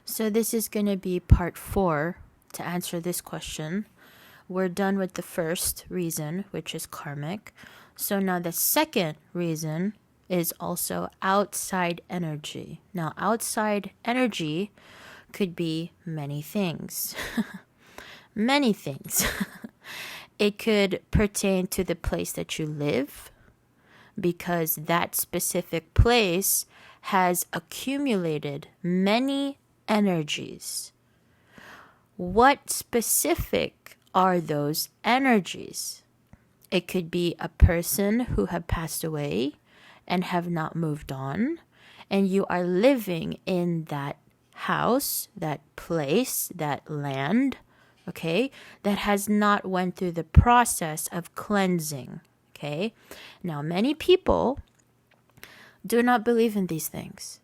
So this is going to be part 4 to answer this question. We're done with the first reason, which is karmic. So now the second reason is also outside energy. Now, outside energy could be many things. Many things. It could pertain to the place that you live, because that specific place has accumulated many energies. What specific are those energies? It could be a person who have passed away and have not moved on, and you are living in that house, that place, that land, okay, that has not went through the process of cleansing, okay? Now, many people do not believe in these things.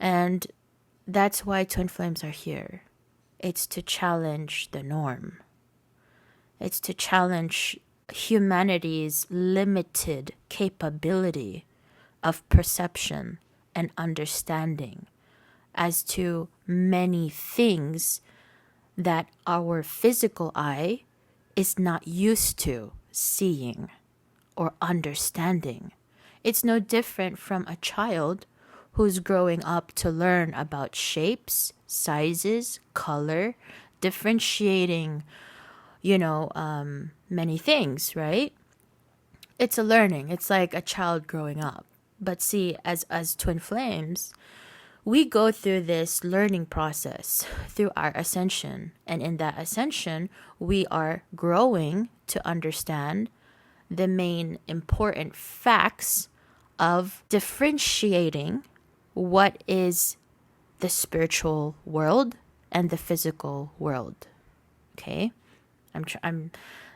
And that's why Twin Flames are here. It's to challenge the norm. It's to challenge humanity's limited capability of perception and understanding as to many things that our physical eye is not used to seeing or understanding. It's no different from a child who's growing up to learn about shapes, sizes, color, differentiating, many things, right? It's a learning. It's like a child growing up. But see, as Twin Flames, we go through this learning process through our ascension. And in that ascension, we are growing to understand the main important facts of differentiating what is the spiritual world and the physical world. Okay? I'm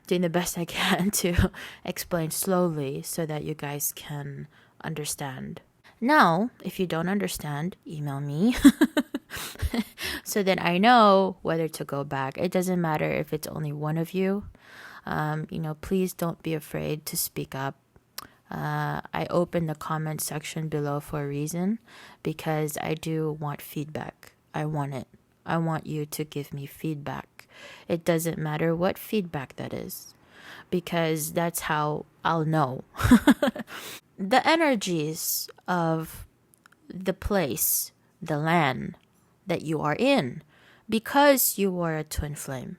doing the best I can to explain slowly so that you guys can understand. Now, if you don't understand, email me so that I know whether to go back. It doesn't matter if it's only one of you. Please don't be afraid to speak up. I open the comment section below for a reason, because I do want feedback. I want it. I want you to give me feedback. It doesn't matter what feedback that is, because that's how I'll know. The energies of the place, the land that you are in, because you are a twin flame.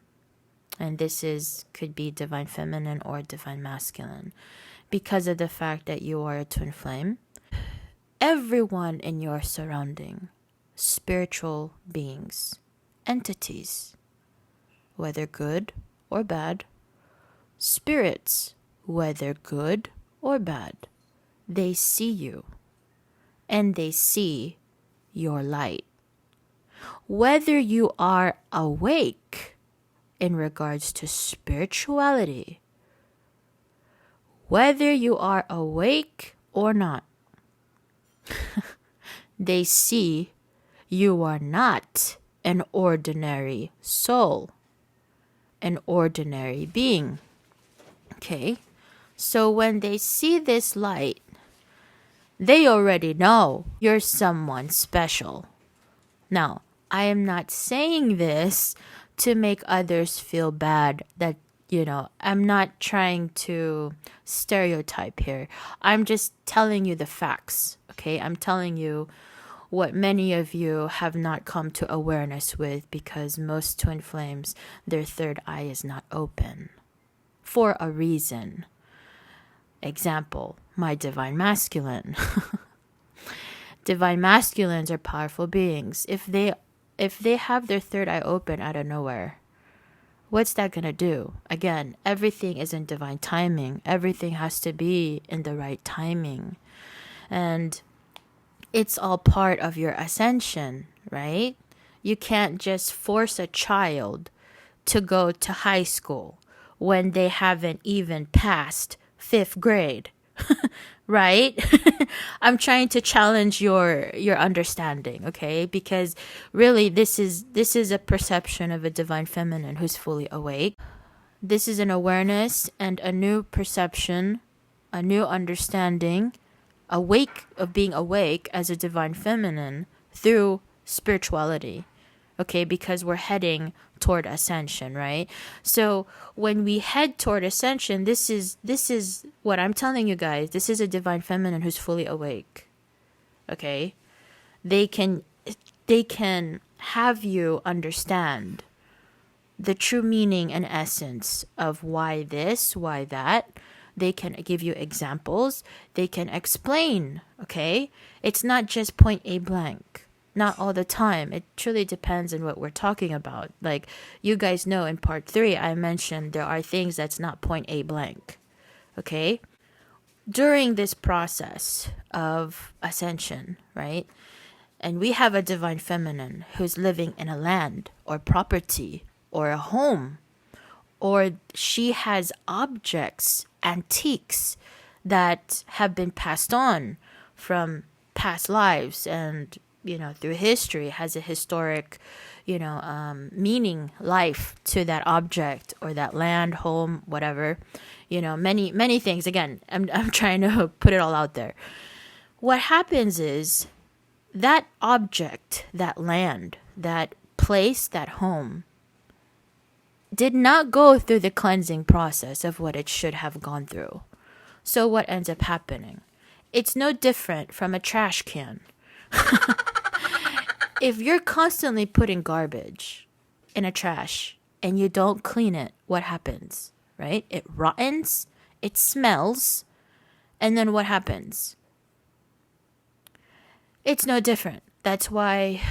And this could be divine feminine or divine masculine. Because of the fact that you are a twin flame, everyone in your surrounding, spiritual beings, entities, whether good or bad, spirits, whether good or bad, they see you and they see your light. Whether you are awake in regards to spirituality, whether you are awake or not, they see you are not an ordinary soul, an ordinary being. Okay? So when they see this light, they already know you're someone special. Now, I am not saying this to make others feel bad that, I'm not trying to stereotype here. I'm just telling you the facts, okay? I'm telling you what many of you have not come to awareness with, because most twin flames, their third eye is not open for a reason. Example, my divine masculine. Divine masculines are powerful beings. If they have their third eye open out of nowhere, what's that going to do? Again, everything is in divine timing. Everything has to be in the right timing. And it's all part of your ascension, right? You can't just force a child to go to high school when they haven't even passed 5th grade. Right? I'm trying to challenge your understanding, okay? Because really this is a perception of a divine feminine who's fully awake. This is an awareness and a new perception, a new understanding, being awake as a divine feminine through spirituality. Okay, because we're heading toward ascension, right? So when we head toward ascension, this is what I'm telling you guys. This is a divine feminine who's fully awake. Okay? They can have you understand the true meaning and essence of why this, why that. They can give you examples. They can explain, okay? It's not just point A blank. Not all the time. It truly depends on what we're talking about. Like, you guys know in part 3, I mentioned there are things that's not point A blank, okay? During this process of ascension, right? And we have a divine feminine who's living in a land or property or a home, or she has objects, antiques that have been passed on from past lives and, through history, has a historic, meaning, life to that object or that land, home, whatever, many, many things. Again, I'm trying to put it all out there. What happens is that object, that land, that place, that home, did not go through the cleansing process of what it should have gone through. So what ends up happening? It's no different from a trash can. If you're constantly putting garbage in a trash and you don't clean it, what happens? Right? It rottens, it smells, and then what happens? It's no different. That's why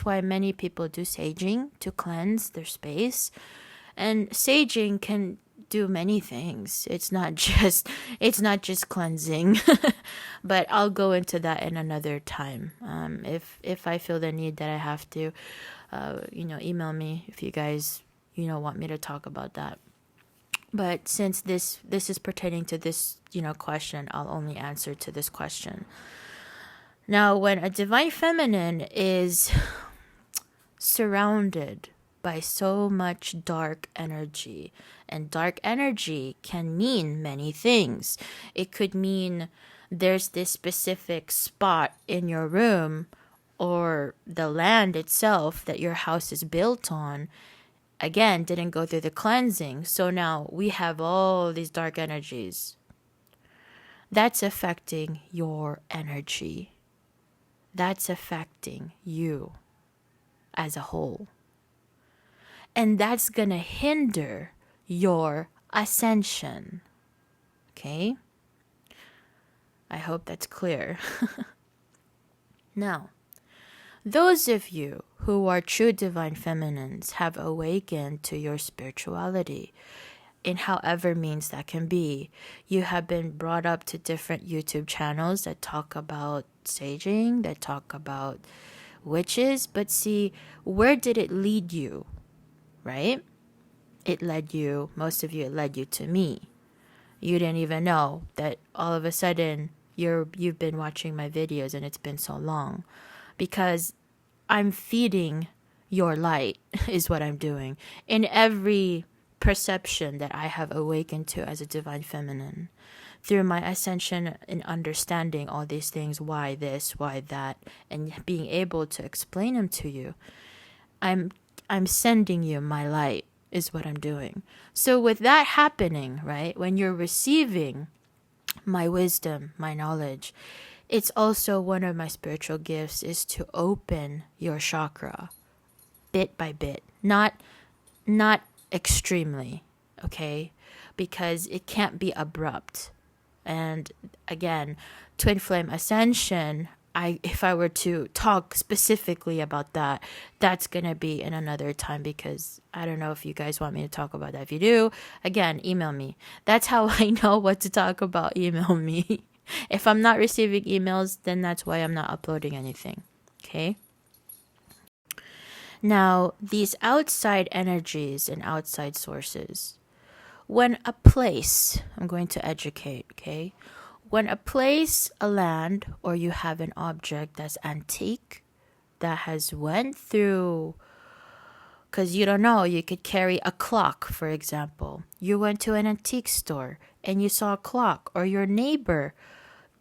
many people do saging to cleanse their space. And saging can do many things. It's not just cleansing. But I'll go into that in another time. If I feel the need that I have to, email me if you guys, want me to talk about that. But since this is pertaining to this, question, I'll only answer to this question. Now, when a divine feminine is surrounded by so much dark energy, and dark energy can mean many things. It could mean there's this specific spot in your room or the land itself that your house is built on, again, didn't go through the cleansing. So now we have all these dark energies. That's affecting your energy. That's affecting you as a whole. And that's going to hinder your ascension. Okay? I hope that's clear. Now, those of you who are true divine feminines have awakened to your spirituality in however means that can be. You have been brought up to different YouTube channels that talk about saging, that talk about witches. But see, where did it lead you? Right? Most of you, it led you to me. You didn't even know that all of a sudden you've been watching my videos and it's been so long. Because I'm feeding your light is what I'm doing. In every perception that I have awakened to as a divine feminine. Through my ascension in understanding all these things, why this, why that, and being able to explain them to you. I'm sending you my light is what I'm doing. So with that happening, right, when you're receiving my wisdom, my knowledge, it's also one of my spiritual gifts is to open your chakra bit by bit, not extremely, okay, because it can't be abrupt. And again, twin flame ascension, if I were to talk specifically about that, that's going to be in another time, because I don't know if you guys want me to talk about that. If you do, again, email me. That's how I know what to talk about. Email me. If I'm not receiving emails, then that's why I'm not uploading anything. Okay? Now, these outside energies and outside sources, when a place, I'm going to educate, okay? When a place, a land, or you have an object that's antique, that has went through, because you don't know, you could carry a clock, for example. You went to an antique store and you saw a clock, or your neighbor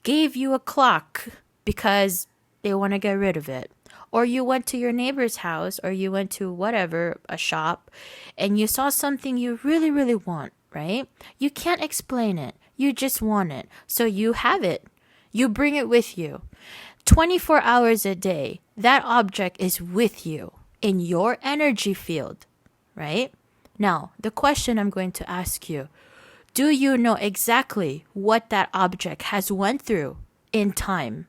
gave you a clock because they want to get rid of it. Or you went to your neighbor's house, or you went to whatever, a shop, and you saw something you really, really want, right? You can't explain it. You just want it. So you have it. You bring it with you. 24 hours a day, that object is with you in your energy field, right? Now, the question I'm going to ask you, do you know exactly what that object has went through in time?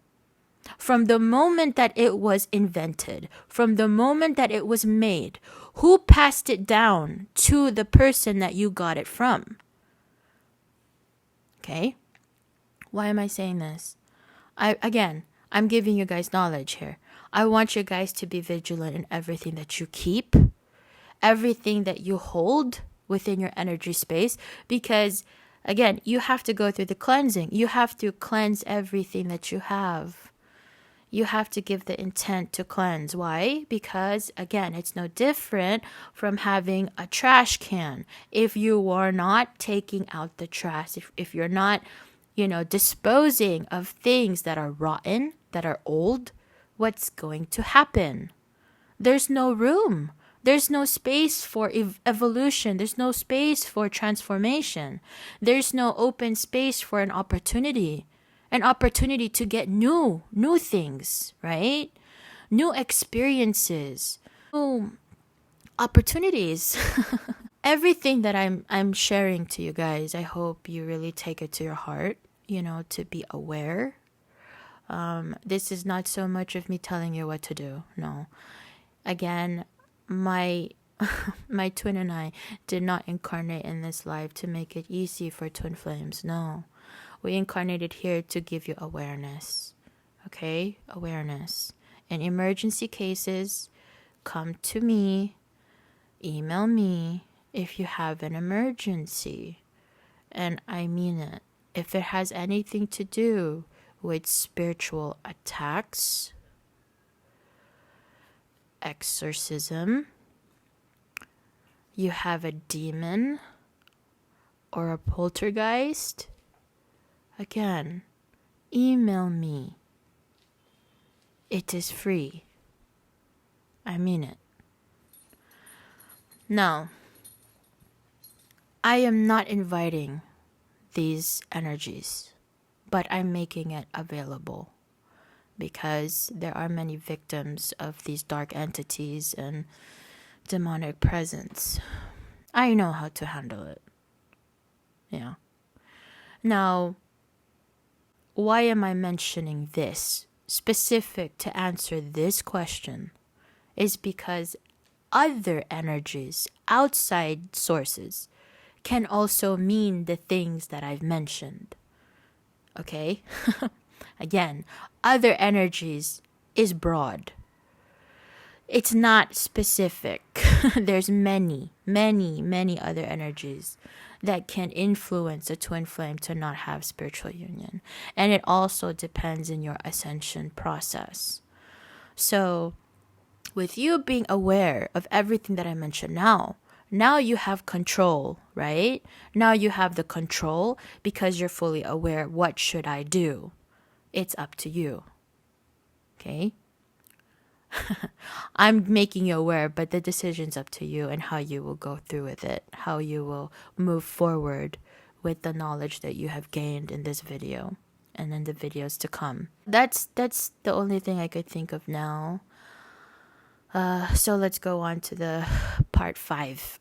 From the moment that it was invented, from the moment that it was made, who passed it down to the person that you got it from? Okay? Why am I saying this? I'm giving you guys knowledge here. I want you guys to be vigilant in everything that you keep, everything that you hold within your energy space, because again, you have to go through the cleansing. You have to cleanse everything that you have. You have to give the intent to cleanse. Why? Because again, it's no different from having a trash can. If you are not taking out the trash, if you're not, disposing of things that are rotten, that are old, what's going to happen? There's no room. There's no space for evolution. There's no space for transformation. There's no open space for an opportunity to get new things, right? New experiences, new opportunities. Everything that I'm sharing to you guys, I hope you really take it to your heart, to be aware. This is not so much of me telling you what to do. No. Again, my my twin and I did not incarnate in this life to make it easy for twin flames. No. We incarnated here to give you awareness. Okay? Awareness. In emergency cases, come to me, email me if you have an emergency. And I mean it. If it has anything to do with spiritual attacks, exorcism, you have a demon or a poltergeist, again, email me. It is free. I mean it. Now, I am not inviting these energies, but I'm making it available because there are many victims of these dark entities and demonic presence. I know how to handle it. Yeah. Now, why am I mentioning this specific to answer this question? Is because other energies, outside sources, can also mean the things that I've mentioned. Okay? Again, other energies is broad. It's not specific. There's many other energies that can influence a twin flame to not have spiritual union. And it also depends in your ascension process. So, with you being aware of everything that I mentioned now you have control, right? Now you have the control because you're fully aware. What should I do? It's up to you. Okay? I'm making you aware, but the decision's up to you and how you will go through with it, how you will move forward with the knowledge that you have gained in this video and in the videos to come. That's the only thing I could think of now. So let's go on to the part 5.